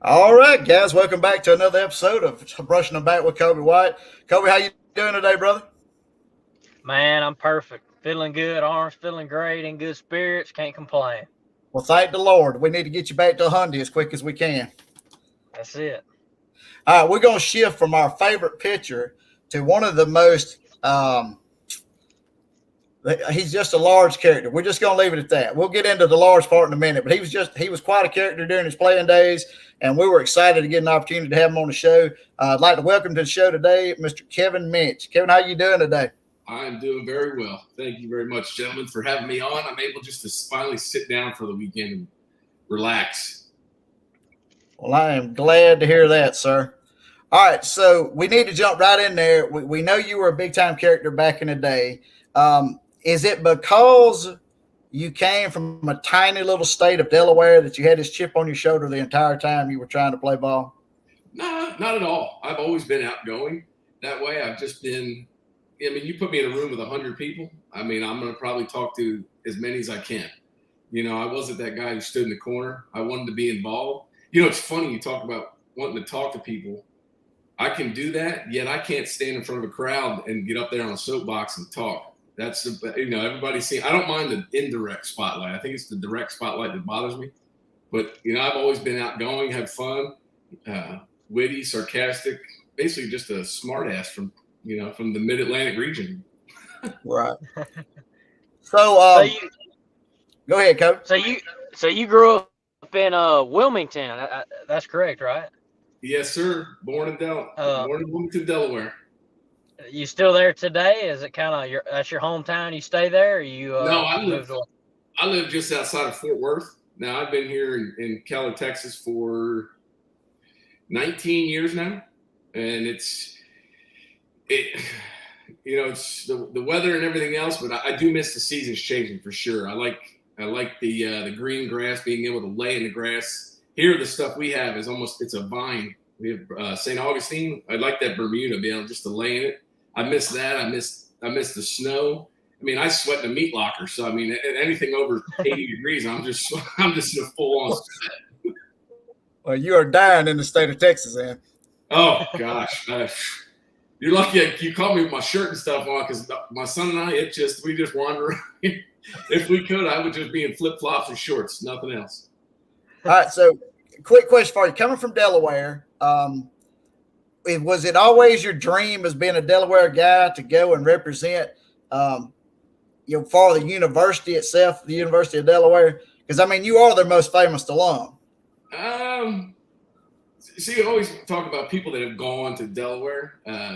All right, guys, welcome back to another episode of Brushing the Bat with Kobe White. Kobe, how you doing today, brother? Man, I'm perfect. Feeling good. Arms feeling great. In good spirits. Can't complain. Well, thank the Lord. We need to get you back to Hyundai as quick as we can. That's it. All right, we're going to shift from our favorite pitcher to one of the most. He's just a large character. We're just going to leave it at that. We'll get into the large part in a minute, but he was quite a character during his playing days, and we were excited to get an opportunity to have him on the show. I'd like to welcome to the show today, Mr. Kevin Minch. Kevin, how you doing today? I'm doing very well. Thank you very much, gentlemen, for having me on. I'm able just to finally sit down for the weekend and relax. Well, I am glad to hear that, sir. All right, so we need to jump right in there. We know you were a big time character back in the day. Is it because you came from a tiny little state of Delaware that you had this chip on your shoulder the entire time you were trying to play ball? Nah, not at all. I've always been outgoing that way. I've just been, you put me in a room with 100 people. I'm going to probably talk to as many as I can. I wasn't that guy who stood in the corner. I wanted to be involved. It's funny you talk about wanting to talk to people. I can do that, yet I can't stand in front of a crowd and get up there on a soapbox and talk. That's everybody's seeing. I don't mind the indirect spotlight. I think it's the direct spotlight that bothers me. But I've always been outgoing, have fun, witty, sarcastic, basically just a smart ass from the Mid-Atlantic region. Right. So Go ahead, Coach. you grew up in Wilmington. That's correct, right? Yes, sir. Born in Wilmington, Delaware. You still there today? Is it kind of that's your hometown? You stay there? Or you no, I live just outside of Fort Worth. Now I've been here in Keller, Texas for 19 years now, and it's the weather and everything else, but I do miss the seasons changing for sure. I like the green grass, being able to lay in the grass. Here, the stuff we have is it's a vine. We have St. Augustine. I like that Bermuda, being able just to lay in it. I miss that. I miss the snow. I sweat in a meat locker, so anything over 80 degrees, I'm just in a full on sweat. Well, you are dying in the state of Texas, then. Oh gosh, you're lucky you caught me with my shirt and stuff on, because my son and I, we just wander around. If we could, I would just be in flip flops and shorts, nothing else. All right, so quick question for you: coming from Delaware, was it always your dream as being a Delaware guy to go and represent, for the university itself, the University of Delaware? Because you are their most famous alum. See, you always talk about people that have gone to Delaware.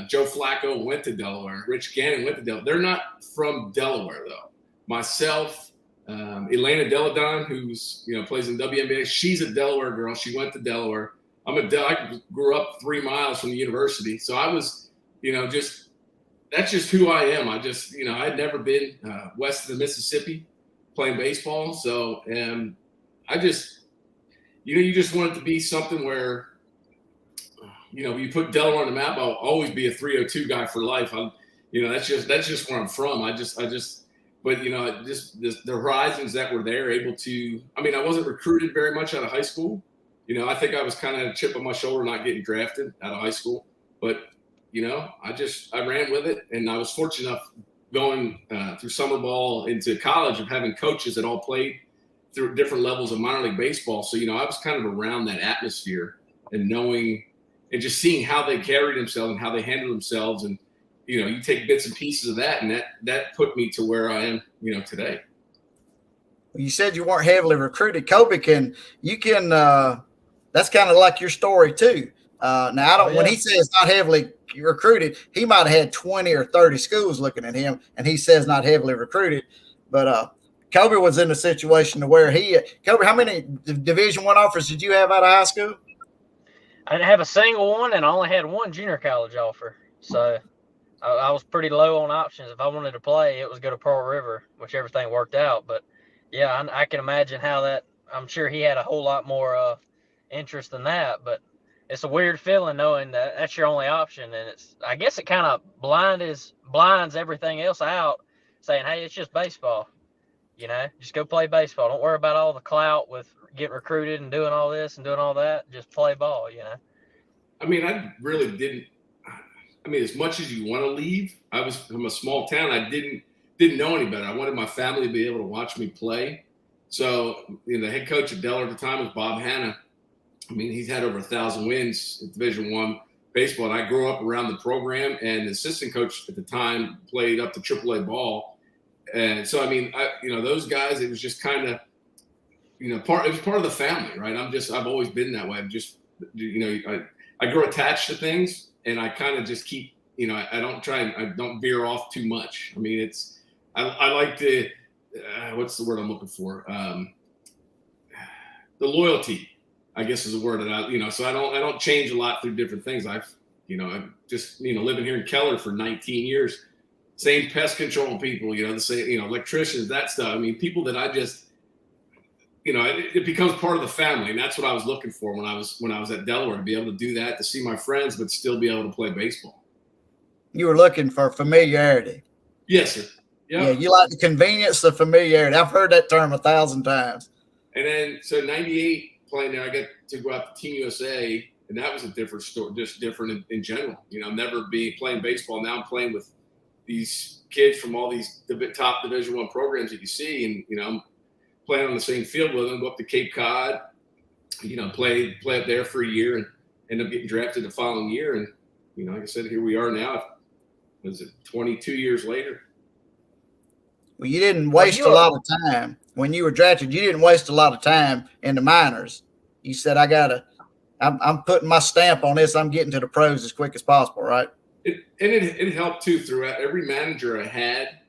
Joe Flacco went to Delaware. Rich Gannon went to Delaware. They're not from Delaware, though. Myself, Elena Deladon, who's plays in WNBA, she's a Delaware girl. She went to Delaware. I grew up 3 miles from the university, so I was, that's just who I am. I had never been west of the Mississippi playing baseball, so I just, you just want it to be something where, you put Delaware on the map. I'll always be a 302 guy for life. That's just where I'm from. But the horizons that were there, able to. I wasn't recruited very much out of high school. I think I was kind of a chip on my shoulder not getting drafted out of high school. But I ran with it, and I was fortunate enough going through summer ball into college of having coaches that all played through different levels of minor league baseball. So I was kind of around that atmosphere and knowing and just seeing how they carried themselves and how they handled themselves, and you take bits and pieces of that, and that put me to where I am, today. You said you weren't heavily recruited. Kobe, that's kind of like your story too. When he says not heavily recruited, he might have had 20 or 30 schools looking at him, and he says not heavily recruited. But Kobe was in a situation to where Kobe, how many Division I offers did you have out of high school? I didn't have a single one, and I only had one junior college offer. So I was pretty low on options. If I wanted to play, it was go to Pearl River, which everything worked out. But yeah, I can imagine how that. I'm sure he had a whole lot more interest than that. But it's a weird feeling knowing that that's your only option, and I guess it kind of blinds everything else out, saying, "Hey, it's just baseball." Just go play baseball. Don't worry about all the clout with getting recruited and doing all this and doing all that. Just play ball. I mean, I really didn't. I mean, as much as you want to leave, I was from a small town. I didn't know any better. I wanted my family to be able to watch me play. So, the head coach at Delaware at the time was Bob Hanna. I mean, he's had over 1,000 wins in Division I baseball, and I grew up around the program. And the assistant coach at the time played up to AAA ball, and so I mean, those guys. It was just kind of, It was part of the family, right? I've always been that way. I'm just, I grow attached to things, and I kind of just keep, I don't veer off too much. I mean, I like to, what's the word I'm looking for? The loyalty, I guess, is a word that so I don't change a lot through different things. I'm just, living here in Keller for 19 years, same pest control people, the same, electricians, that stuff. I mean, people that I just, it becomes part of the family. And that's what I was looking for when I was at Delaware, to be able to do that, to see my friends, but still be able to play baseball. You were looking for familiarity. Yes, sir. Yep. Yeah. You like the convenience of familiarity. I've heard that term 1,000 times. And then, so 98 playing there, I got to go out to Team USA, and that was a different story, just different in general. Never be playing baseball. Now I'm playing with these kids from all these top Division I programs that you see, and, I'm playing on the same field with them, go up to Cape Cod, play up there for a year, and end up getting drafted the following year. And, like I said, here we are now. Was it 22 years later? Well, you didn't waste a lot of time when you were drafted. You didn't waste a lot of time in the minors. You said, I'm putting my stamp on this. I'm getting to the pros as quick as possible, right? It helped too. Throughout, every manager I had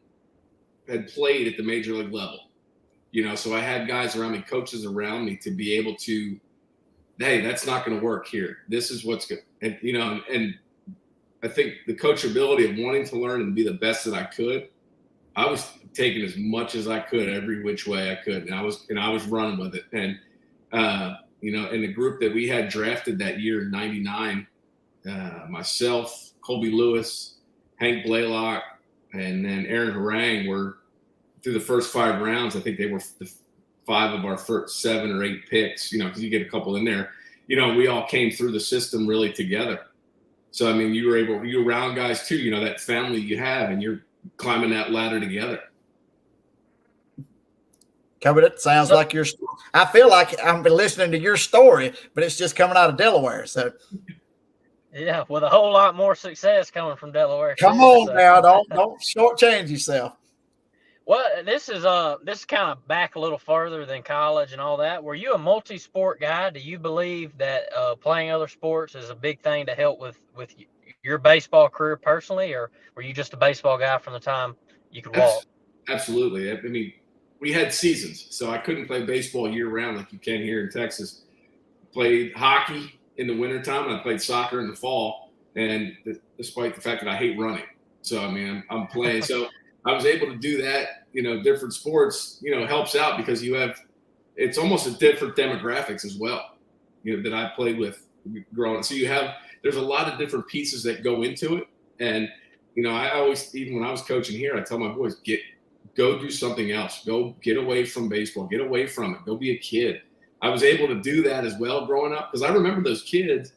played at the major league level. So I had guys around me, coaches around me, to be able to, hey, that's not going to work here. This is what's good. And, and I think the coachability of wanting to learn and be the best that I could, I was taking as much as I could every which way I could. And I was running with it. And, in the group that we had drafted that year in 99, myself, Colby Lewis, Hank Blaylock, and then Aaron Harang were, through the first 5 rounds, I think they were the 5 of our first 7 or 8 picks, because you get a couple in there. We all came through the system really together. So, I mean, you were around guys too, that family you have, and you're climbing that ladder together. Covered it. Sounds like your. I feel like I've been listening to your story, but it's just coming out of Delaware. So, yeah, with a whole lot more success coming from Delaware. Come on now, don't shortchange yourself. Well, this is kind of back a little further than college and all that. Were you a multi-sport guy? Do you believe that playing other sports is a big thing to help with your baseball career personally, or were you just a baseball guy from the time you could walk? Absolutely. I mean, we had seasons, so I couldn't play baseball year-round like you can here in Texas. Played hockey in the wintertime, and I played soccer in the fall, and despite the fact that I hate running. So, I mean, I'm playing. So I was able to do that. Different sports, helps out because it's almost a different demographics as well, that I played with growing up. So there's a lot of different pieces that go into it. And, I always, even when I was coaching here, I tell my boys, go do something else. Go get away from baseball. Get away from it. Go be a kid. I was able to do that as well growing up because I remember those kids,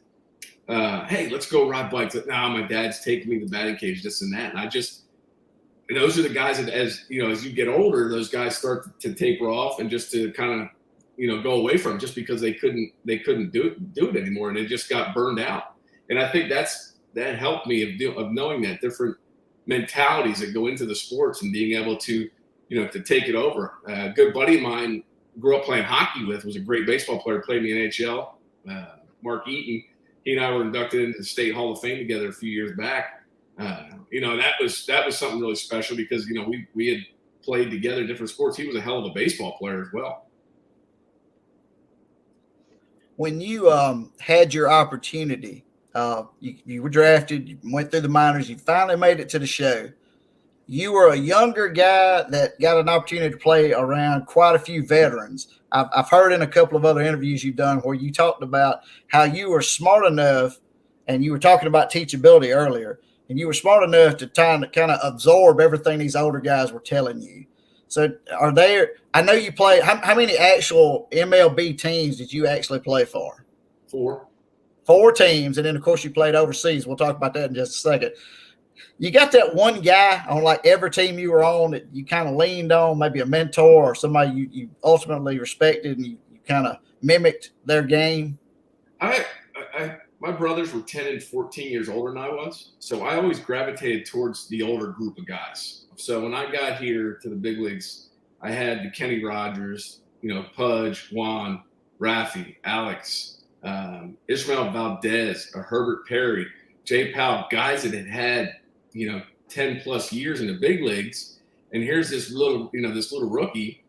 hey, let's go ride bikes. Now my dad's taking me to the batting cage, this and that. And those are the guys that, as you get older, those guys start to taper off and just to kind of, go away from just because they couldn't do it anymore, and they just got burned out. And I think that helped me of knowing that different mentalities that go into the sports and being able to, to take it over. A good buddy of mine grew up playing hockey with, was a great baseball player, played in the NHL, Mark Eaton. He and I were inducted into the State Hall of Fame together a few years back. That was something really special because, we had played together different sports. He was a hell of a baseball player as well. When you had your opportunity, you were drafted, you went through the minors, you finally made it to the show. You were a younger guy that got an opportunity to play around quite a few veterans. I've heard in a couple of other interviews you've done where you talked about how you were smart enough, and you were talking about teachability earlier, and you were smart enough to kind of absorb everything these older guys were telling you. So are there? I know you play. How many actual MLB teams did you actually play for? 4. 4 teams, and then of course you played overseas. We'll talk about that in just a second. You got that one guy on like every team you were on that you kind of leaned on, maybe a mentor or somebody you ultimately respected, and you kind of mimicked their game. My brothers were 10 and 14 years older than I was, so I always gravitated towards the older group of guys. So when I got here to the big leagues, I had the Kenny Rogers, Pudge, Juan, Rafi, Alex, Ishmael Valdez, Herbert Perry, Jay Powell, guys that had 10 plus years in the big leagues. And here's this little rookie,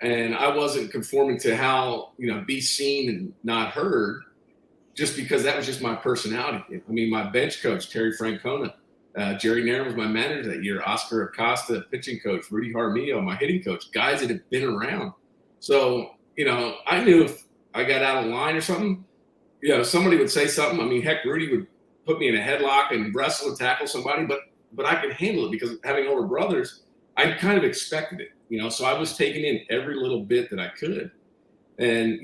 and I wasn't conforming to how, be seen and not heard, just because that was just my personality. I mean, my bench coach, Terry Francona, Jerry Nair was my manager that year, Oscar Acosta, pitching coach, Rudy Jaramillo, my hitting coach, guys that have been around. So, I knew if I got out of line or something, somebody would say something. I mean, heck, Rudy would put me in a headlock and wrestle and tackle somebody, but I could handle it because having older brothers, I kind of expected it, so I was taking in every little bit that I could. And,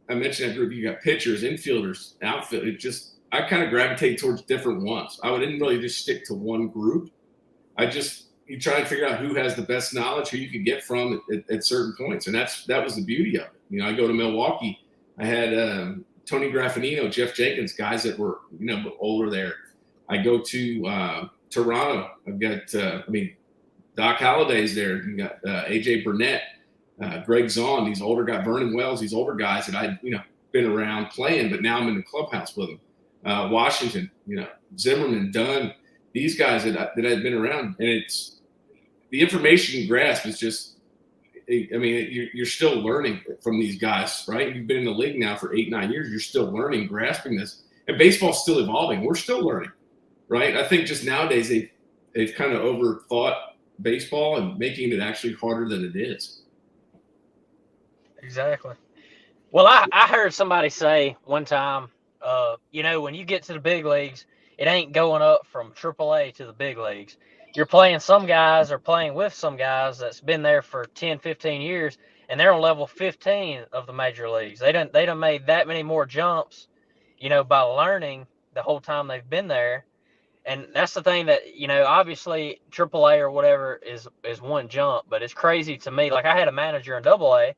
I mentioned that group, you got pitchers, infielders, outfield. I kind of gravitate towards different ones. I didn't really just stick to one group. You try and figure out who has the best knowledge, who you could get from at certain points. And that was the beauty of it. I go to Milwaukee, I had Tony Graffinino, Jeff Jenkins, guys that were, older there. I go to Toronto, I've got, Doc Halliday's there. You got AJ Burnett, Greg Zahn, these older guys, Vernon Wells, these older guys that I'd, been around playing, but now I'm in the clubhouse with them. Washington, Zimmerman, Dunn, these guys that I've been around. And it's the information you grasp is just, you're still learning from these guys, right? You've been in the league now for 8-9 years. You're still learning, grasping this. And baseball's still evolving. We're still learning, right? I think just nowadays they've kind of overthought baseball and making it actually harder than it is. Exactly. Well, I heard somebody say one time, when you get to the big leagues, it ain't going up from AAA to the big leagues. You're playing some guys or playing with some guys that's been there for 10, 15 years, and they're on level 15 of the major leagues. They done made that many more jumps, by learning the whole time they've been there. And that's the thing that, obviously AAA or whatever is one jump, but it's crazy to me. Like I had a manager in AA,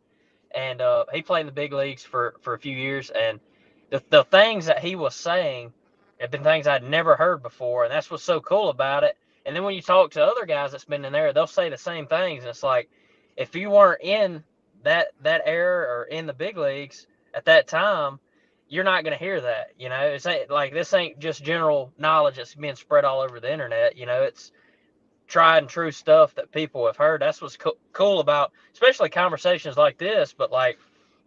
and he played in the big leagues for a few years, and the things that he was saying have been things I'd never heard before, and that's what's so cool about it. And then when you talk to other guys that's been in there, they'll say the same things. And it's like, if you weren't in that era or in the big leagues at that time, you're not going to hear that. It's like, this ain't just general knowledge that's being spread all over the internet. It's tried and true stuff that people have heard. That's what's cool about, especially conversations like this, but like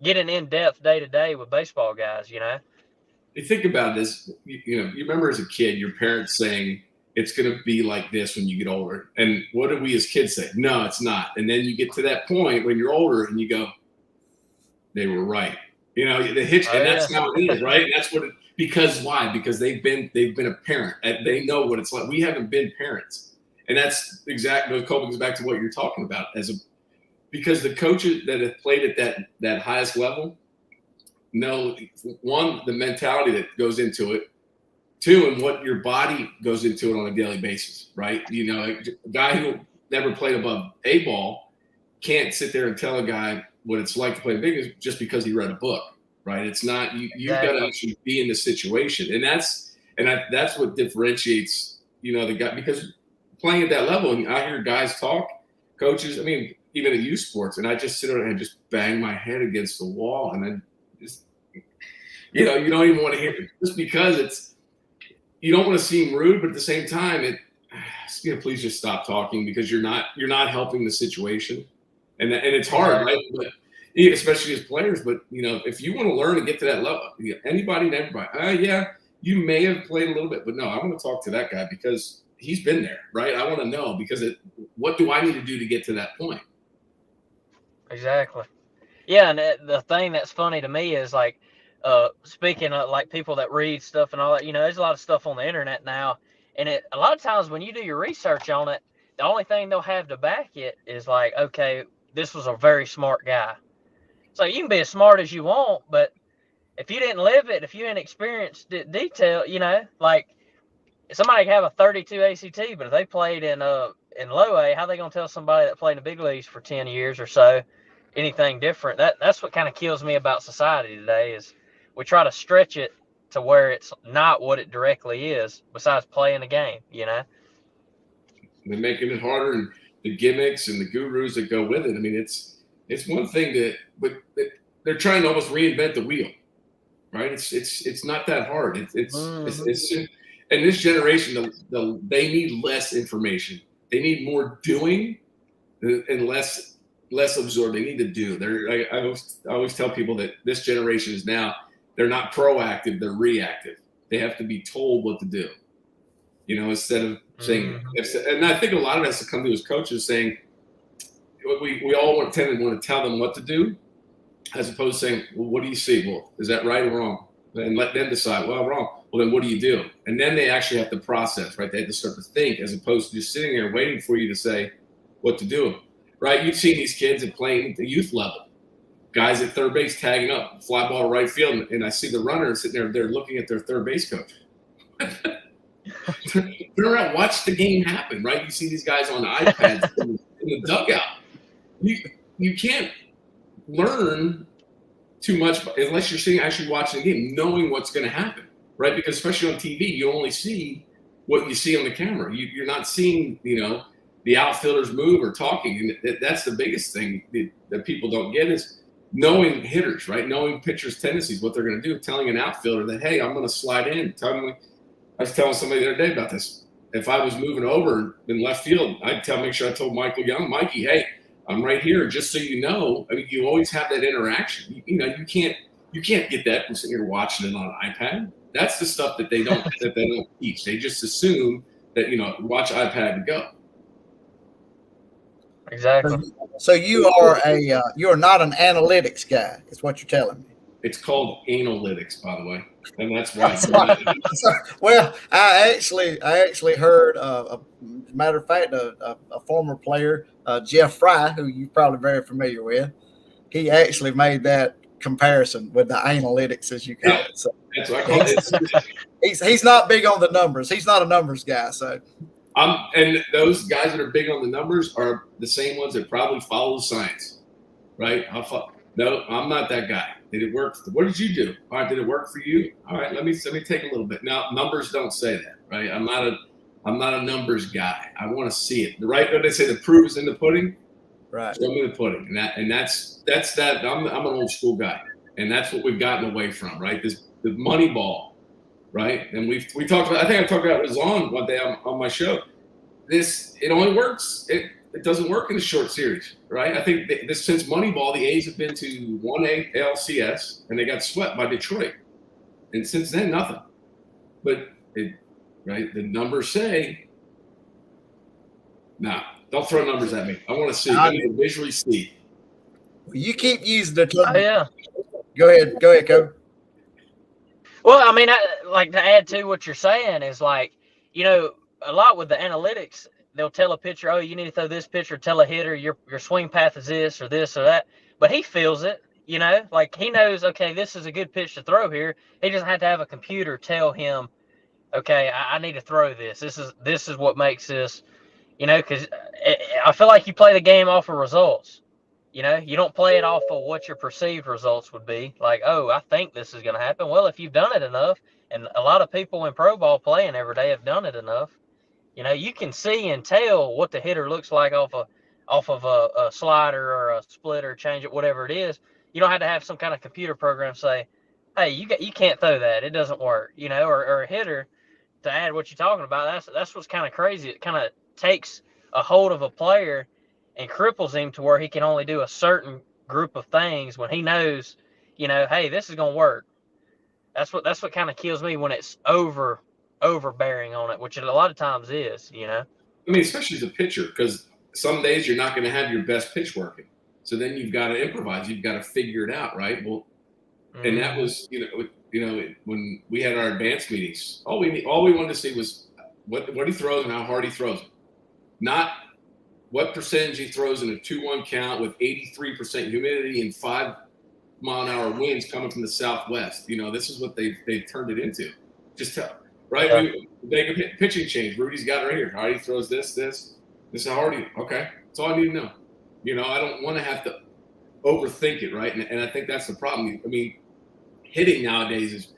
getting in depth day to day with baseball guys. You think about this, you remember as a kid, your parents saying it's going to be like this when you get older. And what do we as kids say? No, it's not. And then you get to that point when you're older and you go, they were right. The hitch, and that's how it is, right? And that's what because why? Because they've been a parent. And they know what it's like. We haven't been parents. And that's exactly, goes back to what you're talking about, because the coaches that have played at that highest level know, one, the mentality that goes into it, two, and what your body goes into it on a daily basis, right? A guy who never played above A ball can't sit there and tell a guy what it's like to play big just because he read a book, right? It's not, you've got to actually be in the situation. And that's what differentiates, the guy, because playing at that level, and I hear guys talk, coaches, even at youth sports, and I just sit there and just bang my head against the wall, and then just, you don't even want to hear it, just because you don't want to seem rude, but at the same time, please just stop talking, because you're not helping the situation, and it's hard, right? But especially as players, but if you want to learn and get to that level, anybody and everybody, you may have played a little bit, but no, I want to talk to that guy because he's been there, right? I want to know, because what do I need to do to get to that point? Exactly. Yeah, and the thing that's funny to me is like, speaking of like people that read stuff and all that, there's a lot of stuff on the internet now, and a lot of times when you do your research on it, the only thing they'll have to back it is like, okay, this was a very smart guy. So you can be as smart as you want, but if you didn't live it, if you didn't experience detail, like somebody can have a 32 ACT, but if they played in low A, how are they gonna tell somebody that played in the big leagues for 10 years or so anything different? That's what kind of kills me about society today is we try to stretch it to where it's not what it directly is. Besides playing the game, They're making it harder, and the gimmicks and the gurus that go with it. I mean, it's one thing but they're trying to almost reinvent the wheel, right? It's not that hard. It's and this generation, they need less information. They need more doing and less absorb. They need to do. I always tell people that this generation is now, they're not proactive, they're reactive. They have to be told what to do. Instead of saying, and I think a lot of us have come to as coaches saying, we all tend to want to tell them what to do, as opposed to saying, well, what do you see? Well, is that right or wrong? And let them decide, well, wrong. Well, then what do you do? And then they actually have to process, right? They have to start to think, as opposed to just sitting there waiting for you to say what to do, right? You've seen these kids at playing at the youth level, guys at third base tagging up, fly ball to right field, and I see the runner sitting there, they're looking at their third base coach. Turn around, watch the game happen, right? You see these guys on iPads in the dugout. You can't learn too much unless you're sitting actually watching the game, knowing what's going to happen, right? Because especially on TV, you only see what you see on the camera. You're not seeing, the outfielders move or talking, and that's the biggest thing that people don't get is knowing hitters, right? Knowing pitchers' tendencies, what they're going to do, telling an outfielder that, hey, I'm going to slide in. I was telling somebody the other day about this. If I was moving over in left field, make sure I told Michael Young, Mikey, hey, I'm right here, just so you know. I mean, you always have that interaction. You can't get that from sitting here watching it on an iPad. That's the stuff that they don't teach. They just assume that watch iPad and go. Exactly. So you are not an analytics guy. Is what you're telling me. It's called analytics, by the way, and that's why. Well, I actually heard, matter of fact, a former player, Jeff Fry, who you're probably very familiar with, he actually made that comparison with the analytics, as you call it. So that's what I call it. He's not big on the numbers. He's not a numbers guy. So, and those guys that are big on the numbers are the same ones that probably follow the science, right? No, I'm not that guy. Did it work? What did you do? All right, did it work for you? All right, let me take a little bit. Now, numbers don't say that, right? I'm not a numbers guy. I want to see it. Right? They say the proof is in the pudding. Right. Show me the pudding, and that's that. I'm an old school guy, and that's what we've gotten away from, right? The money ball, right? And we talked about. I think I talked about it was on one day on my show. It only works. It doesn't work in a short series, right? I think since Moneyball, the A's have been to 1A ALCS, and they got swept by Detroit. And since then, nothing. But, the numbers say, nah, don't throw numbers at me. I want to see. I need to visually see. You keep using the term. Oh, yeah. Go ahead, Coach. Well, I mean, like to add to what you're saying is like, a lot with the analytics, they'll tell a pitcher, oh, you need to throw this pitch, or tell a hitter your swing path is this or that. But he feels it, like he knows, okay, this is a good pitch to throw here. He doesn't have to have a computer tell him, okay, I need to throw this. This is what makes this, because I feel like you play the game off of results. You don't play it off of what your perceived results would be. Like, oh, I think this is going to happen. Well, if you've done it enough, and a lot of people in pro ball playing every day have done it enough, you can see and tell what the hitter looks like off of a slider or a splitter, change it, whatever it is. You don't have to have some kind of computer program say, hey, you can't throw that. It doesn't work, or a hitter, to add what you're talking about. That's what's kind of crazy. It kind of takes a hold of a player and cripples him to where he can only do a certain group of things when he knows, hey, this is going to work. That's what kind of kills me when it's overbearing on it, which it a lot of times is, I mean, especially as a pitcher, because some days you're not going to have your best pitch working. So then you've got to improvise. You've got to figure it out, right? Well, and that was, when we had our advanced meetings, all we wanted to see was what he throws and how hard he throws it. Not what percentage he throws in a 2-1 count with 83% humidity and 5-mile-an-hour winds coming from the southwest. This is what they've turned it into. Just tell, right? Yeah. They can hit pitching change. Rudy's got it right here. All right, he throws this. This is how hard he. Okay, that's all I need to know. I don't want to have to overthink it, right? And I think that's the problem. I mean, hitting nowadays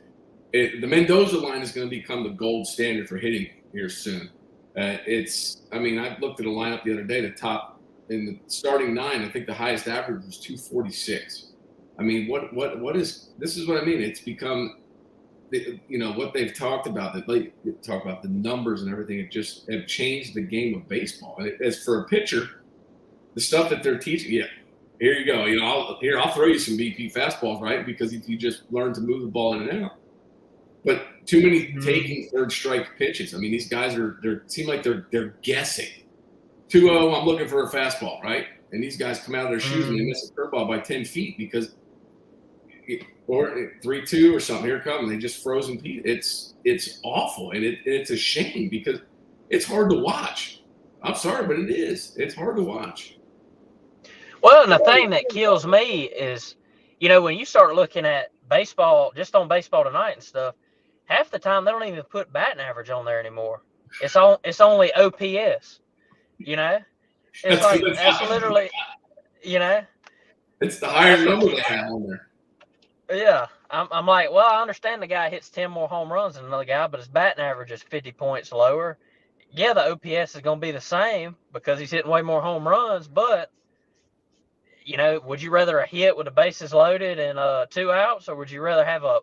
the Mendoza line is going to become the gold standard for hitting here soon. I looked at a lineup the other day. The top in the starting 9, I think the highest average was 246. I mean, this is what I mean. It's become, what they've talked about. That they talk about the numbers and everything. It just have changed the game of baseball. And as for a pitcher, the stuff that they're teaching, yeah, here you go. I'll throw you some BP fastballs, right? Because if you just learn to move the ball in and out. But too many taking third strike pitches. I mean, these guys seem like they're guessing. 2-0, I'm looking for a fastball, right? And these guys come out of their shoes and they miss a curveball by 10 feet or 3-2 or something. Here it comes. They just frozen feet. It's awful, and it's a shame because it's hard to watch. I'm sorry, but it is. It's hard to watch. Well, and the thing that kills me is, when you start looking at baseball, just on Baseball Tonight and stuff, half the time they don't even put batting average on there anymore. It's only OPS. It's like that's literally, It's the higher number they have on there. Yeah, I'm like, well, I understand the guy hits 10 more home runs than another guy, but his batting average is 50 points lower. Yeah, the OPS is going to be the same because he's hitting way more home runs, but would you rather a hit with the bases loaded and 2 outs, or would you rather have a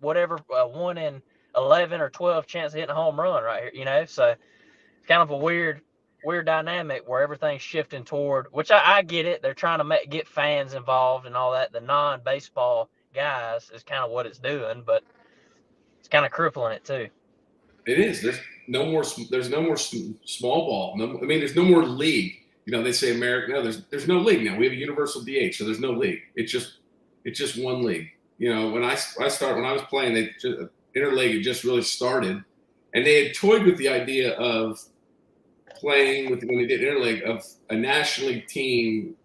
1 in 11 or 12 chance of hitting a home run right here? So it's kind of a weird dynamic where everything's shifting toward, which I get it. They're trying to get fans involved and all that. The non-baseball guys is kind of what it's doing, but it's kind of crippling it too. It is. There's no more small ball. There's no more league. They say America. No, there's no league now. We have a universal DH, so there's no league. It's just one league. When I was playing, interleague had just really started, and they had toyed with the idea of playing when they did interleague of a National League team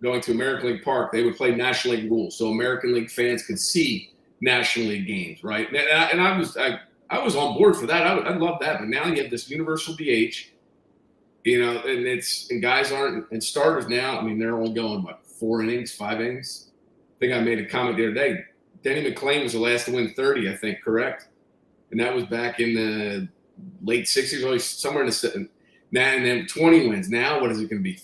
going to American League Park. They would play National League rules, so American League fans could see National League games, right? And I was on board for that. I love that. But now you have this universal DH. And guys aren't, and starters now, I mean, they're only going, 4 innings, 5 innings? I think I made a comment the other day. Denny McClain was the last to win 30, I think, correct? And that was back in the late 60s, or somewhere in the – and then 20 wins. Now what is it going to be,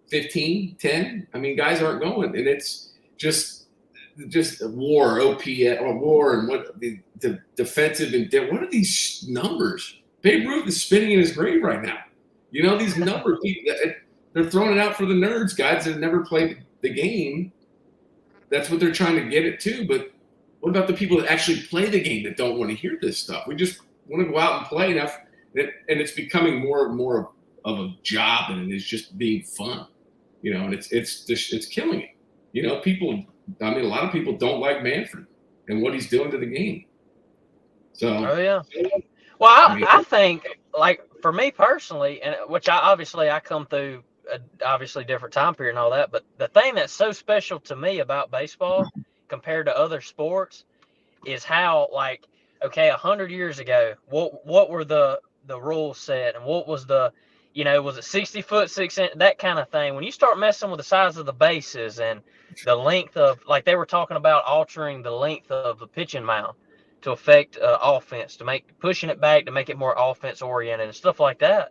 15, 10? I mean, guys aren't going. And it's just war, OPS, or war, and what the defensive and – what are these numbers? Babe Ruth is spinning in his grave right now. These numbers, they're throwing it out for the nerds, guys that have never played the game. That's what they're trying to get it to. But what about the people that actually play the game that don't want to hear this stuff? We just want to go out and play enough. And it's becoming more and more of a job than it is just being fun. And it's killing it. People, a lot of people don't like Manfred and what he's doing to the game. So. Oh, yeah. Well, I think, like, for me personally, and which I come through obviously different time period and all that, but the thing that's so special to me about baseball compared to other sports is how, like, okay, 100 years ago, what were the rules set, and what was the, was it 60 foot, 6 inch, that kind of thing. When you start messing with the size of the bases and the length of, like they were talking about altering the length of the pitching mound to affect offense, pushing it back to make it more offense oriented and stuff like that.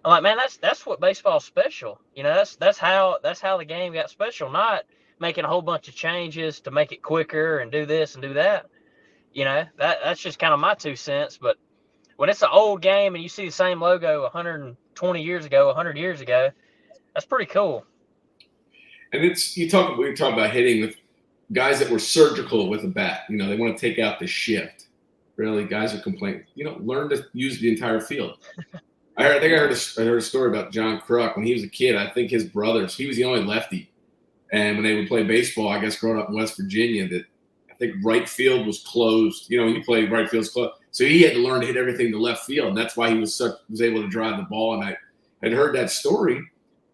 I'm like, man, that's what baseball's special. That's how the game got special, not making a whole bunch of changes to make it quicker and do this and do that. That's just kind of my 2 cents. But when it's an old game and you see the same logo 120 years ago, 100 years ago, that's pretty cool. And we talk about hitting with guys that were surgical with a bat. They want to take out the shift. Really, guys are complaining. Learn to use the entire field. I heard a story about John Kruk when he was a kid. I think his brothers, he was the only lefty. And when they would play baseball, I guess growing up in West Virginia, that I think right field was closed. When you play right field's closed. So he had to learn to hit everything to left field. And that's why he was able to drive the ball. And I had heard that story.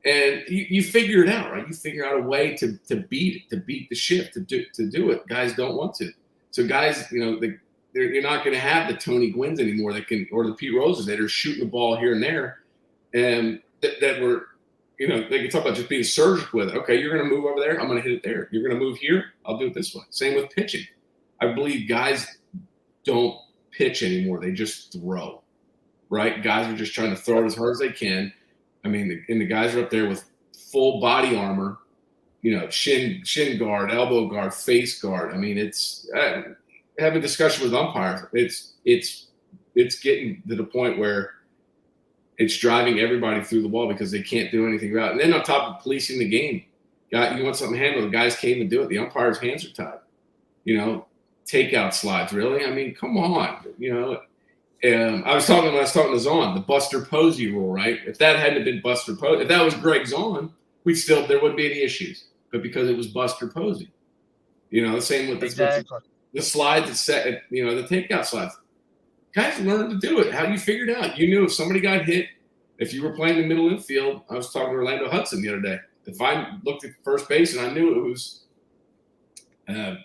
And you figure it out, right? You figure out a way to beat the shift, to do it. Guys don't want to. So guys, you're not going to have the Tony Gwynn's anymore or the Pete Roses that are shooting the ball here and there, and that were, they can talk about just being surgical with it. Okay, you're going to move over there, I'm going to hit it there. You're going to move here, I'll do it this way. Same with pitching. I believe guys don't pitch anymore; they just throw. Right? Guys are just trying to throw it as hard as they can. I mean, and the guys are up there with full body armor, shin guard, elbow guard, face guard. I mean, it's have a discussion with umpires. It's getting to the point where it's driving everybody through the wall because they can't do anything about it. And then on top of policing the game, you want something handled, the guys can't even do it. The umpire's hands are tied. Takeout slides, really? I mean, come on. When I was talking to Zahn, the Buster Posey rule, right? If that hadn't been Buster Posey, if that was Greg Zahn, there wouldn't be any issues. But because it was Buster Posey, the same with the slides that set, the takeout slides. Guys learned to do it. How you figured it out? You knew if somebody got hit, if you were playing the middle infield. I was talking to Orlando Hudson the other day. If I looked at first base and I knew it was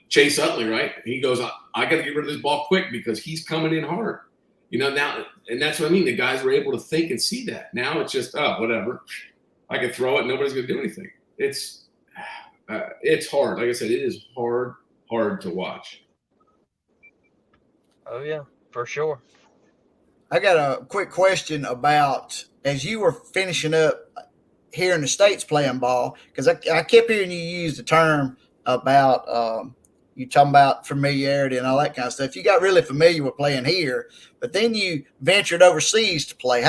Chase Utley, right? And he goes, I got to get rid of this ball quick because he's coming in hard. Now, and that's what I mean. The guys were able to think and see that. Now it's just, whatever. I can throw it. Nobody's going to do anything. It's hard. Like I said, it is hard to watch. Oh, yeah, for sure. I got a quick question about, as you were finishing up here in the States playing ball, because I kept hearing you use the term about you talking about familiarity and all that kind of stuff. You got really familiar with playing here, but then you ventured overseas to play.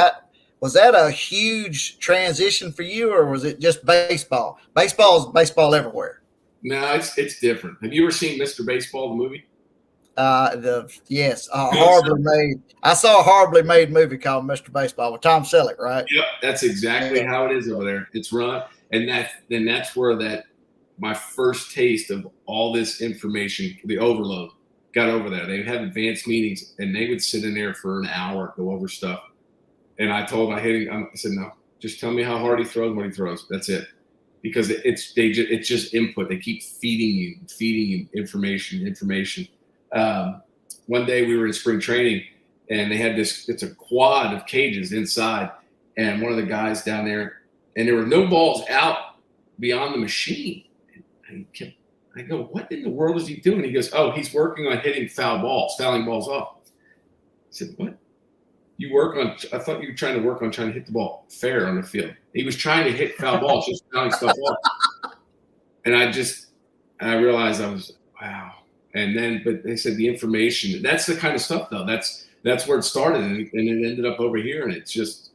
Was that a huge transition for you, or was it just baseball? Baseball is baseball everywhere. No, it's different. Have you ever seen Mr. Baseball, the movie? Yes, horribly made. I saw a horribly made movie called Mr. Baseball with Tom Selleck, right? Yep, that's exactly how it is over there. It's run, and that's where my first taste of all this information, the overload, got over there. They would have advanced meetings, and they would sit in there for an hour, go over stuff. And I told him, I said, no, just tell me how hard he throws, what he throws. That's it. Because it's just input. They keep feeding you information. One day we were in spring training, and they had it's a quad of cages inside, and one of the guys down there, and there were no balls out beyond the machine. I go, what in the world is he doing? He goes, oh, he's working on hitting fouling balls off. I said, what? I thought you were trying to hit the ball fair on the field. He was trying to hit foul balls, just fouling stuff off. And I realized wow. But they said the information, that's the kind of stuff though. That's where it started, and it ended up over here. And it's just,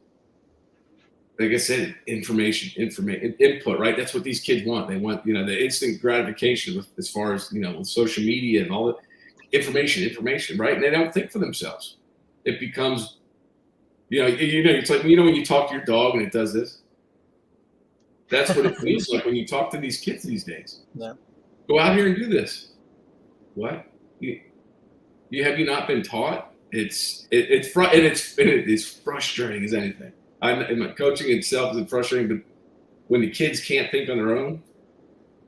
like I said, information, input, right? That's what these kids want. They want, the instant gratification as far as, with social media and all the information, right? And they don't think for themselves. It becomes, it's like, when you talk to your dog and it does this. That's what it feels like when you talk to these kids these days. Yeah. Go out here and do this. What? Have you not been taught? It's frustrating as anything. And my coaching itself is frustrating, but when the kids can't think on their own,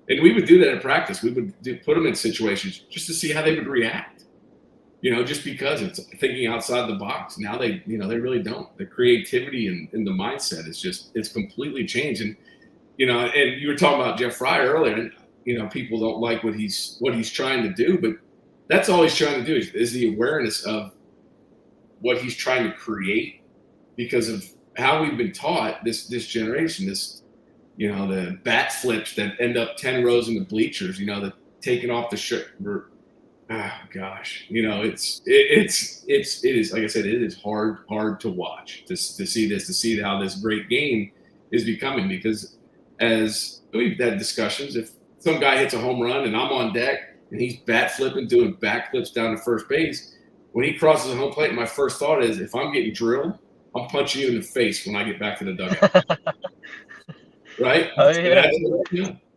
and we would do that in practice, we would put them in situations just to see how they would react. Just because it's thinking outside the box. Now they really don't. The creativity and the mindset it's completely changed. And and you were talking about Jeff Fry earlier, and people don't like what he's trying to do, but that's all he's trying to do is the awareness of what he's trying to create because of how we've been taught this generation, the bat flips that end up 10 rows in the bleachers, the taking off the shirt. Oh gosh, it is, like I said, it is hard to watch, to see how this great game is becoming, because as we've had discussions, if some guy hits a home run and I'm on deck and he's bat flipping, doing backflips down to first base, when he crosses the home plate, my first thought is, if I'm getting drilled, I'm punching you in the face when I get back to the dugout. Right? Oh, yeah.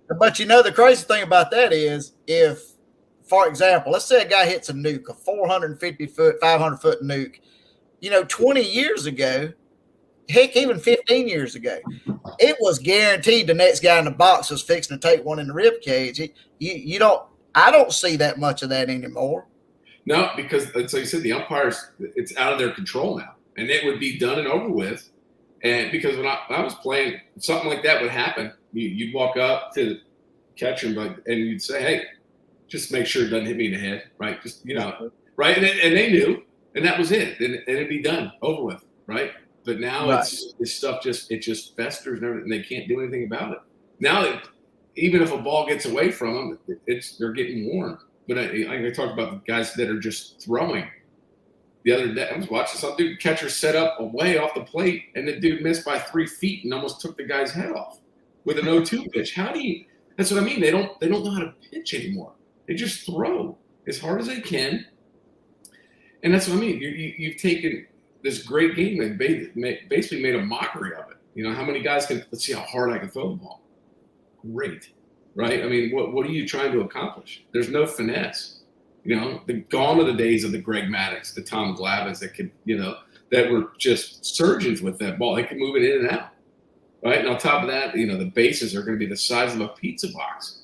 But the crazy thing about that is, if, for example, let's say a guy hits a nuke, a 450-foot, 500-foot nuke. 20 years ago, heck, even 15 years ago, it was guaranteed the next guy in the box was fixing to take one in the rib cage. You don't. I don't see that much of that anymore. No, because so you said the umpires, it's out of their control now, and it would be done and over with. And because when I was playing, something like that would happen. You'd walk up to the catcher and you'd say, "Hey, just make sure it doesn't hit me in the head, right? Just right?" And they knew, and that was it, and it'd be done, over with, right? But now it's this stuff just festers and everything. They can't do anything about it. Now, even if a ball gets away from them, they're getting warned. But I talk about the guys that are just throwing. The other day, I was watching some dude catcher set up away off the plate, and the dude missed by 3 feet and almost took the guy's head off with an 0-2 pitch. That's what I mean. They don't know how to pitch anymore. They just throw as hard as they can, and that's what I mean. You've taken this great game and basically made a mockery of it. How many guys can? Let's see how hard I can throw the ball. Great, right? I mean, what are you trying to accomplish? There's no finesse. Gone are the days of the Greg Maddux, the Tom Glavines that could, that were just surgeons with that ball. They could move it in and out, right? And on top of that, the bases are going to be the size of a pizza box,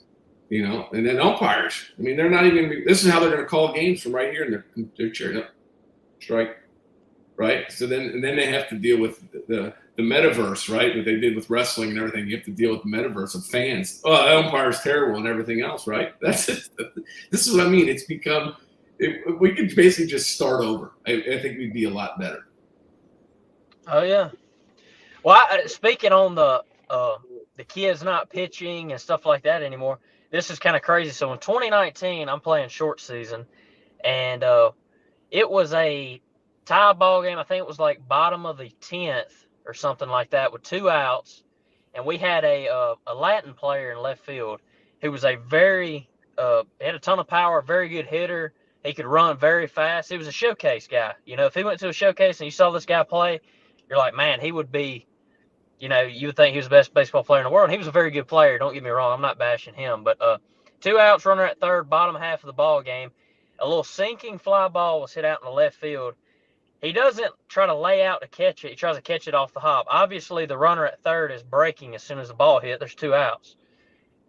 And then umpires, I mean, they're not even. This is how they're going to call games from right here in their chair. Up, strike, right? So then they have to deal with the metaverse, right? What they did with wrestling and everything. You have to deal with the metaverse of fans. Oh, the umpire's terrible and everything else, right? That's it. This is what I mean. It's become. We could basically just start over. I think we'd be a lot better. Oh yeah. Well, speaking on the kids not pitching and stuff like that anymore, this is kind of crazy. So in 2019, I'm playing short season, and it was a tie ball game. I think it was like bottom of the 10th or something like that with 2 outs, and we had a Latin player in left field who was a very had a ton of power, very good hitter. He could run very fast. He was a showcase guy. If he went to a showcase and you saw this guy play, you're like, man, he would be. You would think he was the best baseball player in the world. He was a very good player. Don't get me wrong. I'm not bashing him, but 2 outs, runner at third, bottom half of the ball game. A little sinking fly ball was hit out in the left field. He doesn't try to lay out to catch it. He tries to catch it off the hop. Obviously, the runner at third is breaking as soon as the ball hit. There's 2 outs.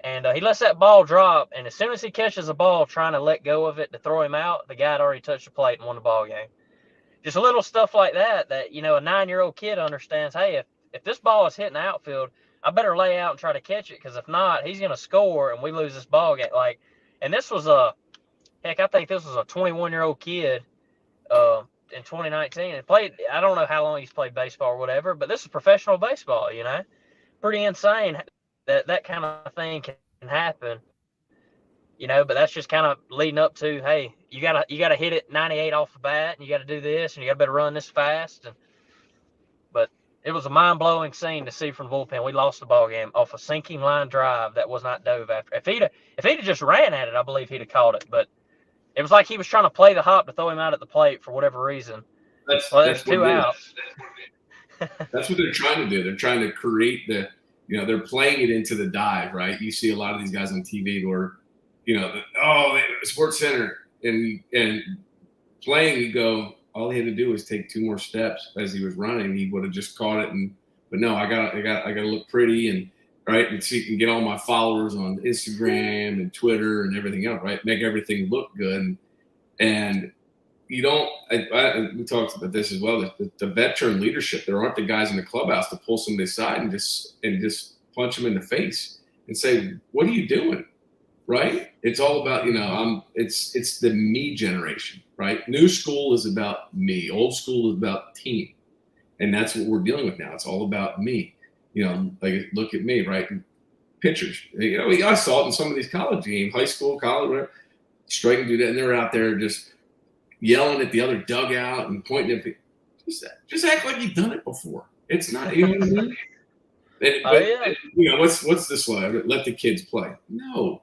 And he lets that ball drop, and as soon as he catches the ball trying to let go of it to throw him out, the guy had already touched the plate and won the ball game. Just a little stuff like that a 9-year-old kid understands, hey, if this ball is hitting the outfield, I better lay out and try to catch it, because if not, he's going to score and we lose this ball game. And this was I think this was a 21-year-old kid in 2019. And played, I don't know how long he's played baseball or whatever, but this is professional baseball, Pretty insane that kind of thing can happen, but that's just kind of leading up to, hey, you gotta hit it 98 off the bat, and you got to do this, and you got to better run this fast. But it was a mind-blowing scene to see from the bullpen. We lost the ball game off a sinking line drive that was not dove after. If he'd just ran at it, I believe he'd have caught it. But it was like he was trying to play the hop to throw him out at the plate for whatever reason. That's 2 outs. That's what they're trying to do. They're trying to create they're playing it into the dive, right? You see a lot of these guys on TV where, Sports Center and playing, you go, all he had to do was take 2 more steps as he was running. He would have just caught it. But no, I got to look pretty and right, and see, and get all my followers on Instagram and Twitter and everything else, right? Make everything look good. And you don't. We talked about this as well. The veteran leadership. There aren't the guys in the clubhouse to pull somebody aside and just punch them in the face and say, "What are you doing?" Right? It's all about It's the me generation, right? New school is about me. Old school is about team, and that's what we're dealing with now. It's all about me. Look at me, right? Pitchers. I saw it in some of these college games, high school, college, whatever. Strike and do that, and they're out there just yelling at the other dugout and pointing at people. Just act like you've done it before. It's not even. What's this line? Let the kids play. No,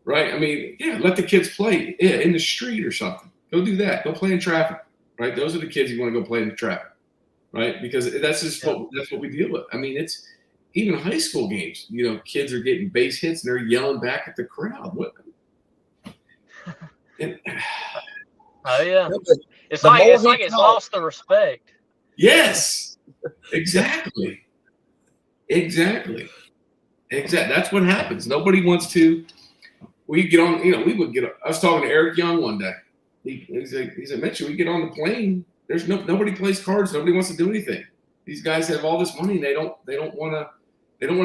right? I mean, let the kids play in the street or something. Go do that. Go play in traffic, right? Those are the kids you want to go play in the traffic, right? Because that's just that's what we deal with. I mean, it's even high school games. Kids are getting base hits and they're yelling back at the crowd. What? Oh yeah, it's like it's lost the respect. Yes, Exactly. That's what happens. Nobody wants to. We get on, we would get. I was talking to Eric Young one day. He's like, Mitchell, we get on the plane. There's nobody plays cards. Nobody wants to do anything. These guys have all this money. And they don't want to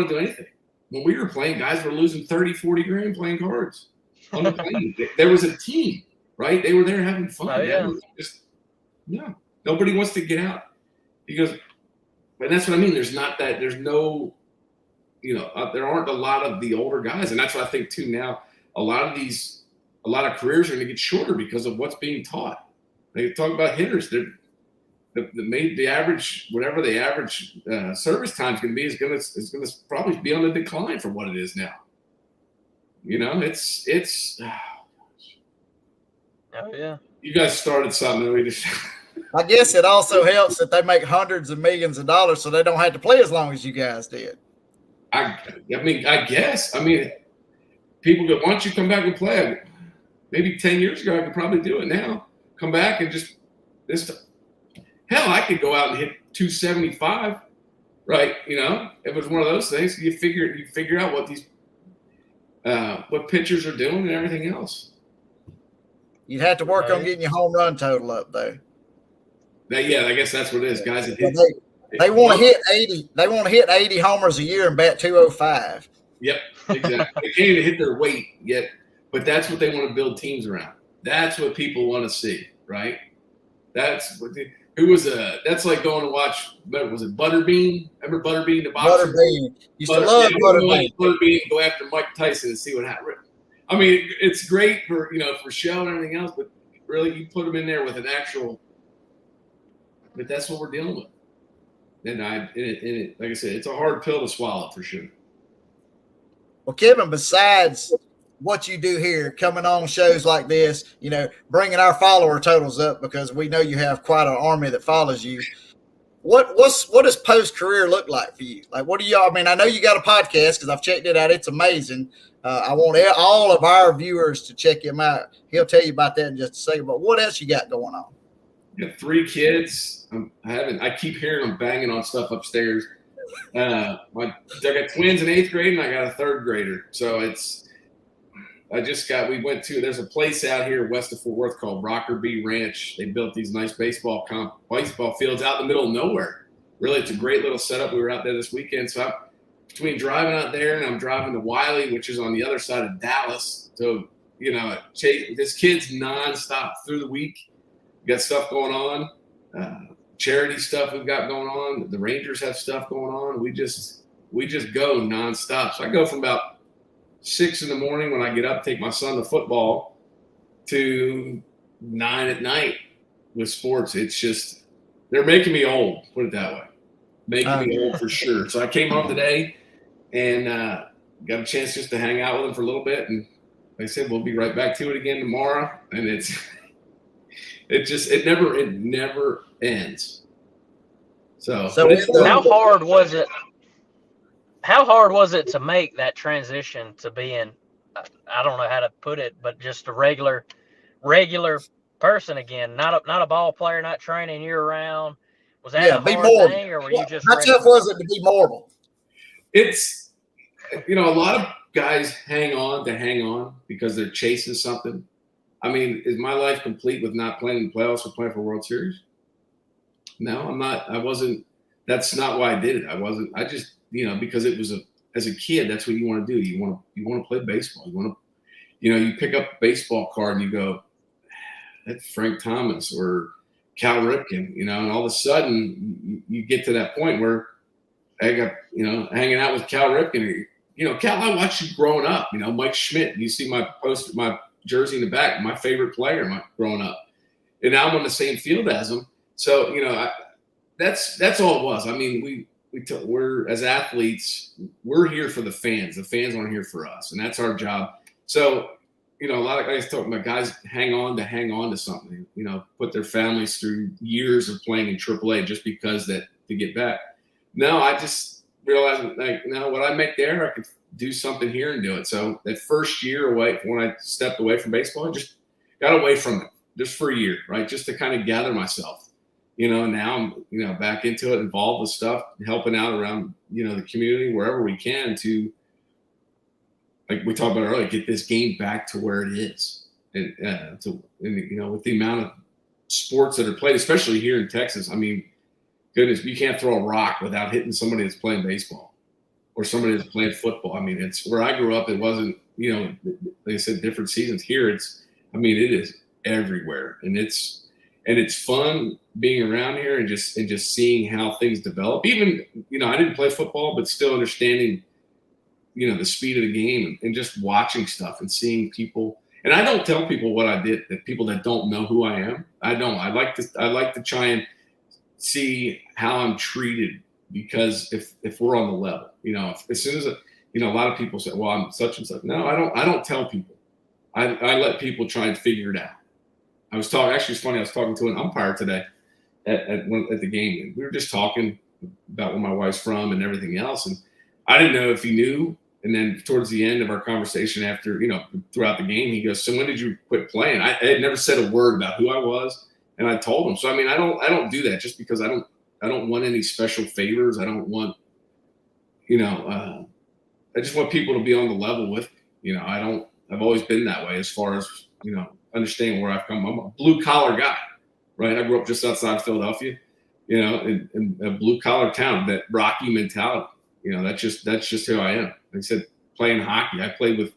do anything. When we were playing, guys were losing 30, 40 grand playing cards on the plane. There was a team, right? They were there having fun. Oh, yeah. Nobody wants to get out. He goes, and that's what I mean. There's no, there aren't a lot of the older guys. And that's what I think too now. A lot of careers are going to get shorter because of what's being taught. They talk about hitters. The average, whatever the average service time is going to be, is going to probably be on the decline from what it is now. It's. Oh yeah. You guys started something. We just. I guess it also helps that they make hundreds of millions of dollars, so they don't have to play as long as you guys did. I guess. People go, why don't you come back and play? Maybe 10 years ago, I could probably do it now. Come back and just this. Hell, I could go out and hit 275, right? If it was one of those things, you figure out what these what pitchers are doing and everything else. You'd have to work on getting your home run total up, though. I guess that's what it is. Guys that hit. They want to hit 80. They want to hit 80 homers a year and bat 205. Yep, exactly. They can't even hit their weight yet, but that's what they want to build teams around. That's what people want to see, right? That's what that's like going to watch. Was it Butterbean? Remember Butterbean, the boxer? Butterbean. Used to love Butterbean. Butterbean, go after Mike Tyson and see what happens. It's great for for show and everything else, but really you put them in there with an actual. But that's what we're dealing with. And like I said, it's a hard pill to swallow for sure. Well, Kevin, besides what you do here, coming on shows like this, bringing our follower totals up because we know you have quite an army that follows you. What does post career look like for you? Like, what do y'all? I know you got a podcast because I've checked it out. It's amazing. I want all of our viewers to check him out. He'll tell you about that in just a second. But what else you got going on? I got 3 kids. I keep hearing them banging on stuff upstairs. I got twins in 8th grade and I got a 3rd grader. So there's a place out here west of Fort Worth called Rockerbee Ranch. They built these nice baseball fields out in the middle of nowhere. Really, it's a great little setup. We were out there this weekend. So I'm between driving out there and I'm driving to Wiley, which is on the other side of Dallas. So, this kid's nonstop through the week. We got stuff going on. Charity stuff we've got going on. The Rangers have stuff going on. We just go nonstop. So I go from about 6 in the morning when I get up, take my son to football, to 9 at night with sports. It's just they're making me old. Put it that way, making me old for sure. So I came home today and got a chance just to hang out with them for a little bit. And like I said, we'll be right back to it again tomorrow. And it never ends. So how hard was it? How hard was it to make that transition to being, I don't know how to put it, but just a regular person again, not a ball player, not training year round? Was that a hard thing, or were you just? How tough was it to be mortal? It's, a lot of guys hang on because they're chasing something. Is my life complete with not playing in the playoffs or playing for World Series? No, I'm not. I wasn't. That's not why I did it. I just, because it was as a kid, that's what you want to do. You want to play baseball. You want to, you pick up a baseball card and you go, that's Frank Thomas or Cal Ripken, and all of a sudden you get to that point where I got, hanging out with Cal Ripken. Cal, I watched you growing up. Mike Schmidt. You see my jersey in the back, my favorite player growing up, and now I'm on the same field as him. So that's all it was. We're as athletes, we're here for the fans. The fans aren't here for us, and that's our job. So a lot of guys talking about guys hang on to something. Put their families through years of playing in AAA just because that to get back. No, I just realized what I make there, I could do something here and do it. So that first year away, when I stepped away from baseball, I just got away from it just for a year, right? Just to kind of gather myself, now I'm, back into it, involved with stuff, helping out around, the community wherever we can to, like we talked about earlier, get this game back to where it is. And, with the amount of sports that are played, especially here in Texas, I mean, goodness, you can't throw a rock without hitting somebody that's playing baseball or somebody that's playing football. I mean, it's where I grew up. It wasn't, they said different seasons. Here, it is everywhere, and it's fun being around here and just seeing how things develop. Even, I didn't play football, but still understanding, the speed of the game and just watching stuff and seeing people. And I don't tell people what I did, that people that don't know who I am. I don't. I like to try and see how I'm treated, because if we're on the level, as soon as a lot of people say, well, I'm such and such. No, I don't tell people. I let people try and figure it out. Actually, it's funny. I was talking to an umpire today at the game, and we were just talking about where my wife's from and everything else. And I didn't know if he knew. And then towards the end of our conversation, after, throughout the game, he goes, "So when did you quit playing?" I had never said a word about who I was, and I told him. So I mean, I don't do that just because I don't want any special favors. I don't want, I just want people to be on the level with me. I've always been that way as far as, understanding where I've come. I'm a blue collar guy, right? I grew up just outside of Philadelphia, in a blue collar town, that Rocky mentality. That's just who I am. Like I said, playing hockey, I played with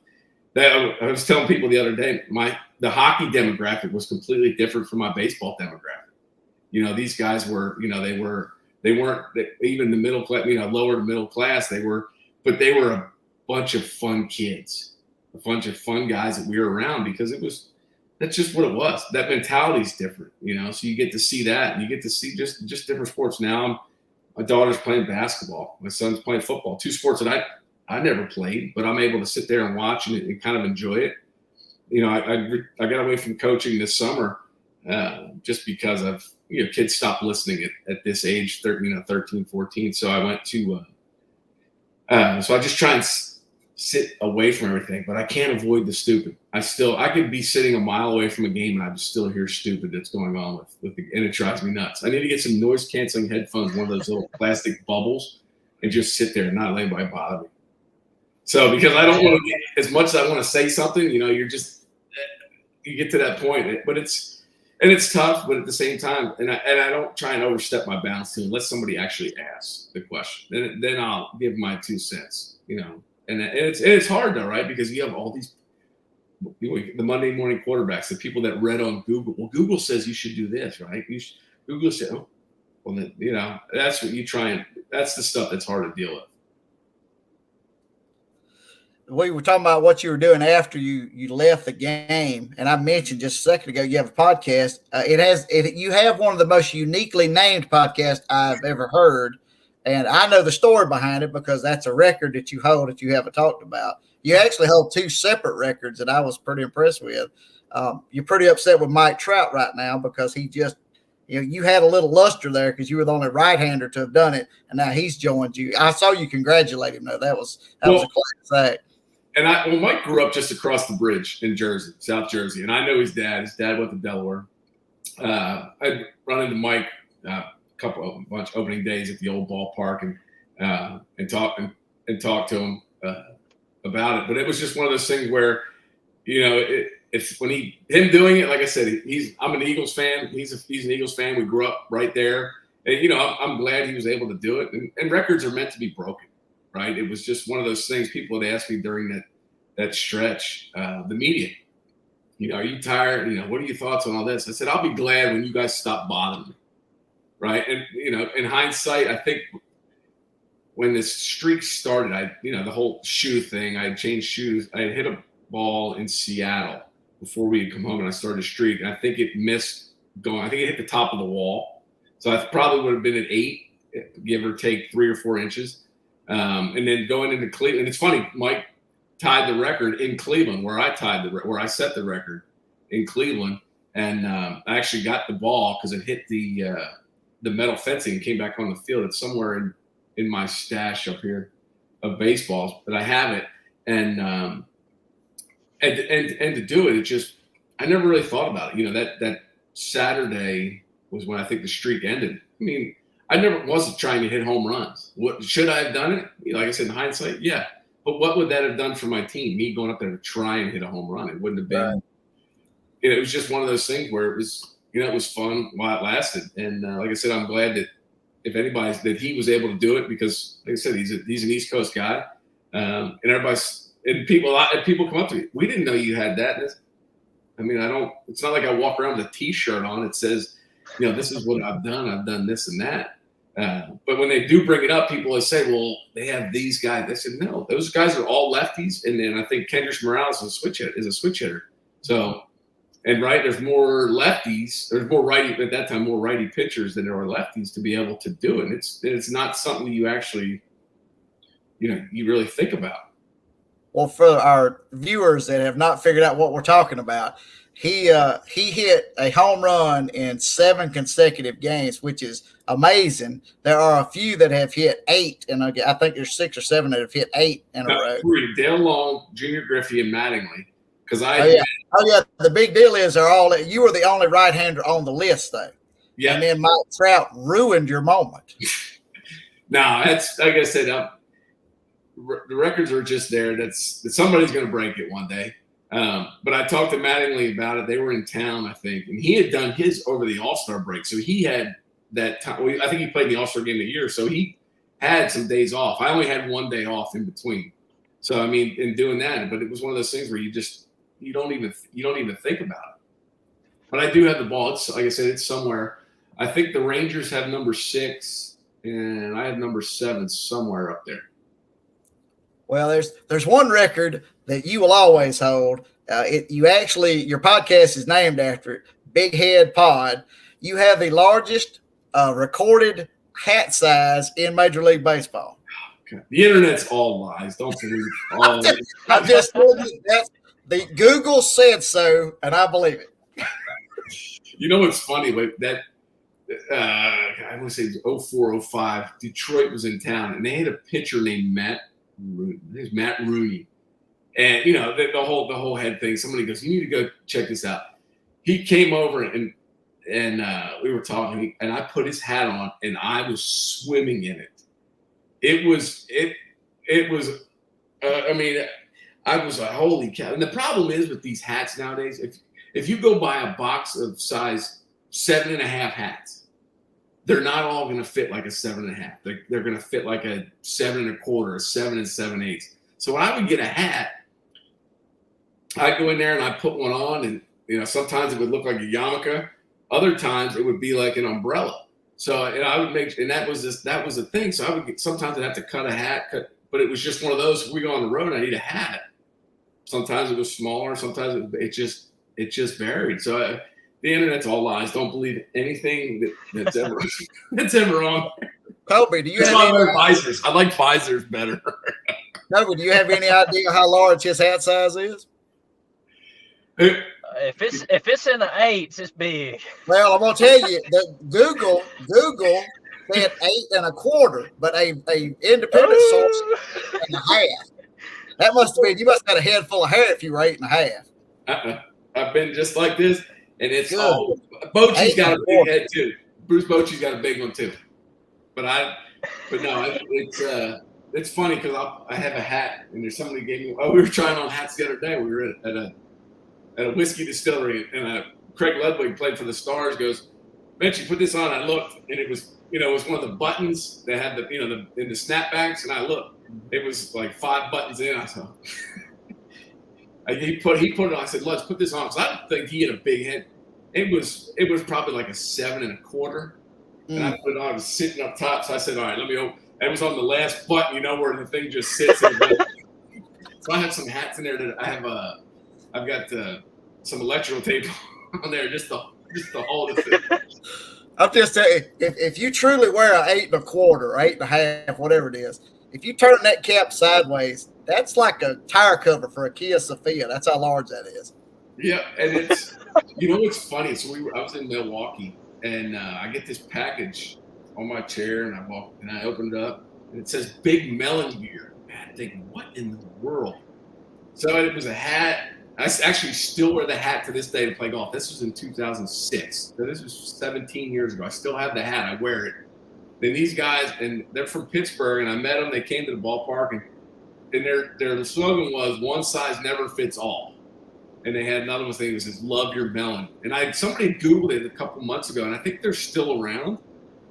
that. I was telling people the other day, the hockey demographic was completely different from my baseball demographic. These guys were, they weren't even the middle class, lower to middle class. But they were a bunch of fun kids, a bunch of fun guys that we were around, because that's just what it was. That mentality is different, so you get to see that, and you get to see just different sports. Now my daughter's playing basketball. My son's playing football. Two sports that I never played, but I'm able to sit there and watch and kind of enjoy it. I got away from coaching this summer just because kids stopped listening at this age, 13, 14. So I went to so I just try and sit away from everything, but I can't avoid the stupid. I could be sitting a mile away from a game and I just still hear stupid that's going on and it drives me nuts. I need to get some noise canceling headphones, one of those little plastic bubbles, and just sit there and not let anybody bother me. So because I don't want to get, as much as I want to say something, you get to that point, but it's tough, but at the same time, and I don't try and overstep my bounds too, unless somebody actually asks the question. Then I'll give my 2 cents, and it's hard though, right? Because you have all these, the Monday morning quarterbacks, the people that read on Google. Well, Google says you should do this, right? Google said, oh, well, then, that's what you try and, that's the stuff that's hard to deal with. We were talking about what you were doing after you left the game, and I mentioned just a second ago you have a podcast. You have one of the most uniquely named podcasts I've ever heard, and I know the story behind it because that's a record that you hold that you haven't talked about. You actually hold 2 separate records that I was pretty impressed with. You're pretty upset with Mike Trout right now because he just, you had a little luster there because you were the only right-hander to have done it, and now he's joined you. I saw you congratulate him though. That was a class act. And Mike grew up just across the bridge in Jersey, South Jersey, and I know his dad. His dad went to Delaware. I'd run into Mike a bunch opening days at the old ballpark and talk to him about it. But it was just one of those things where, it's when him doing it, like I said, I'm an Eagles fan. He's an Eagles fan. We grew up right there, and I'm glad he was able to do it. And records are meant to be broken. Right. It was just one of those things. People had asked me during that stretch, the media, are you tired? What are your thoughts on all this? I said, I'll be glad when you guys stop bothering me. Right. And, in hindsight, I think when this streak started, the whole shoe thing, I had changed shoes. I had hit a ball in Seattle before we had come home and I started a streak. And I think it missed going. I think it hit the top of the wall. So I probably would have been at 8, give or take 3 or 4 inches. And then going into Cleveland, it's funny, Mike tied the record in Cleveland where I set the record in Cleveland. And I actually got the ball because it hit the metal fencing and came back on the field. It's somewhere in my stash up here of baseballs, but I have it. And to do it, I never really thought about it. That Saturday was when I think the streak ended. I mean, I never wasn't trying to hit home runs. What should I have done it? Like I said, in hindsight, yeah. But what would that have done for my team? Me going up there to try and hit a home run? It wouldn't have been. Right. It was just one of those things where it was, it was fun while it lasted. And like I said, I'm glad that if anybody's that he was able to do it because, like I said, he's an East Coast guy, and people come up to me. We didn't know you had that. I mean, it's not like I walk around with a T-shirt on. It says, this is what I've done. I've done this and that. But when they do bring it up, people will say, well, they have these guys. I said, no, those guys are all lefties. And then I think Kendrick Morales is a switch hitter. So, and there's more lefties. There's more at that time, more righty pitchers than there are lefties to be able to do it. And it's not something you actually, you really think about. Well, for our viewers that have not figured out what we're talking about, he hit a home run in 7 consecutive games, which is amazing. There are a few that have hit 8, and I think there's 6 or 7 that have hit 8 in a row. 3: Dale Long, Junior Griffey, and Mattingly. Because Oh yeah. The big deal is you were the only right-hander on the list, though. Yeah. And then Mike Trout ruined your moment. No, that's like I said. The records are just there. That somebody's going to break it one day. But I talked to Mattingly about it. They were in town, I think, and he had done his over the All-Star break. So he had that time. I think he played the All-Star game a year, so he had some days off. I only had one day off in between. So I mean, in doing that, but it was one of those things where you don't even think about it. But I do have the ball. It's like I said, it's somewhere. I think the Rangers have number 6, and I have number 7 somewhere up there. Well, there's one record that you will always hold. Your podcast is named after it, Big Head Pod. You have the largest recorded hat size in Major League Baseball. Okay. The internet's all lies. Don't believe all of it. I just told you the Google said so, and I believe it. You know what's funny? That I want to say it was 04, 05. Detroit was in town, and they had a pitcher named Matt Rooney. And the whole head thing. Somebody goes, "You need to go check this out." He came over and we were talking, and I put his hat on, and I was swimming in it. It was. I mean, I was like, "Holy cow!" And the problem is with these hats nowadays, if you go buy a box of size 7.5 hats, they're not all going to fit like a 7.5. They're going to fit like a 7 1/4, a 7 7/8. So when I would get a hat, I'd go in there and I'd put one on, and sometimes it would look like a yarmulke. Other times it would be like an umbrella. So I would that was the thing. So I would sometimes I'd have to cut a hat, but it was just one of those. If we go on the road, I need a hat. Sometimes it was smaller. Sometimes it just varied. So the internet's all lies. Don't believe anything that's ever on. Kobe, do you have any visors? I like visors better. Kobe, do you have any idea how large his hat size is? If it's in the 8s, it's big. Well, I'm gonna tell you that Google said 8 1/4, but a independent source said 8.5. That must have been you must have had a head full of hair if you were 8.5. I've been just like this, and it's all Bochy's got a big head too. Bruce Bochy's got a big one too. But no, it's funny because I have a hat, and there's somebody gave me. Oh, we were trying on hats the other day. We were at a whiskey distillery, and Craig Ludwig played for the Stars. Goes, "Mitch, you put this on." I looked, and it was it was one of the buttons that had the in the snapbacks, and I looked. It was like 5 buttons in. I saw. He put it on. I said, "Let's put this on," because I don't think he had a big head. It was probably like a 7 1/4. And I put it on. I was sitting up top, so I said, "All right, let me open." It was on the last button, where the thing just sits. So I have some hats in there that I have. I've got some electrical tape on there just to hold it. I'm just saying, if you truly wear an 8 1/4, 8.5, whatever it is, if you turn that cap sideways, that's like a tire cover for a Kia Sophia. That's how large that is. Yeah, and it's it's funny. So I was in Milwaukee. And I get this package on my chair, and I open it up, and it says "Big Melon Beer." Man, I'm thinking, what in the world? So it was a hat, I actually still wear the hat to this day to play golf. This was in 2006. So this was 17 years ago. I still have the hat. I wear it. Then these guys, and they're from Pittsburgh, and I met them. They came to the ballpark, and their slogan was "One size never fits all." And they had another one saying, "It says love your melon." And somebody Googled it a couple months ago, and I think they're still around.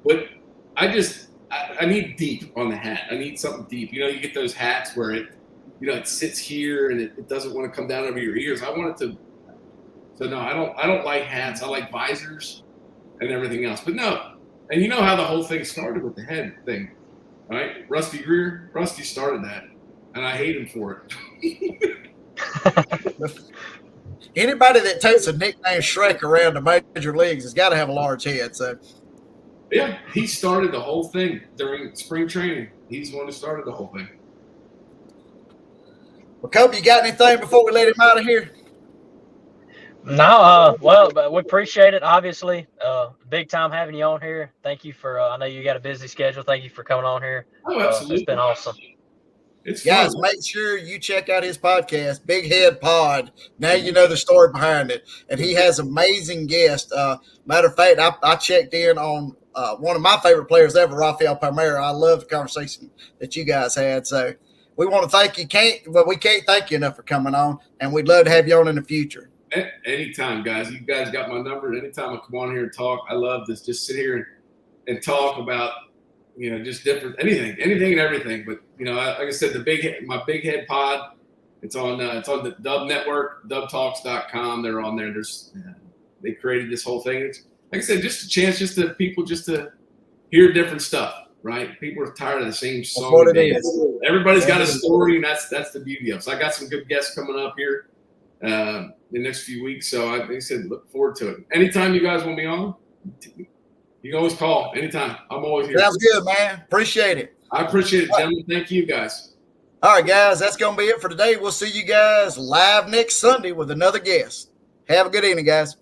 But I need deep on the hat. I need something deep. You get those hats where it sits here and it doesn't want to come down over your ears. I want it to. So no, I don't like hats. I like visors and everything else. But no, and you know how the whole thing started with the head thing, right? Rusty Greer, Rusty started that, and I hate him for it. Anybody that takes a nickname Shrek around the major leagues has got to have a large head. So, yeah, he started the whole thing during spring training. He's the one who started the whole thing. Well, Kobe, you got anything before we let him out of here? No, well, but we appreciate it. Obviously, big time having you on here. Thank you for. I know you got a busy schedule. Thank you for coming on here. Oh, absolutely, it's been awesome. It's guys, fun. make sure you check out his podcast, Big Head Pod. Now you know the story behind it, and he has amazing guests. Matter of fact, I checked in on one of my favorite players ever, Rafael Palmeiro. I love the conversation that you guys had. So we want to thank you. We can't thank you enough for coming on, and we'd love to have you on in the future. Anytime, guys. You guys got my number. Anytime I come on here and talk, I love this. Just sit here and talk about, just different anything and everything. But like I said, my Big Head Pod. It's on the Dub Network, dubtalks.com. They're on there. They created this whole thing. It's, like I said, just a chance, people to hear different stuff. Right? People are tired of the same song. That's what it is. Everybody's got a story, and that's the beauty of it. So I got some good guests coming up here the next few weeks. So like I said, look forward to it. Anytime you guys want me on, you can always call. Anytime. I'm always here. Sounds good, man. Appreciate it. I appreciate it, gentlemen. Thank you, guys. All right, guys. That's going to be it for today. We'll see you guys live next Sunday with another guest. Have a good evening, guys.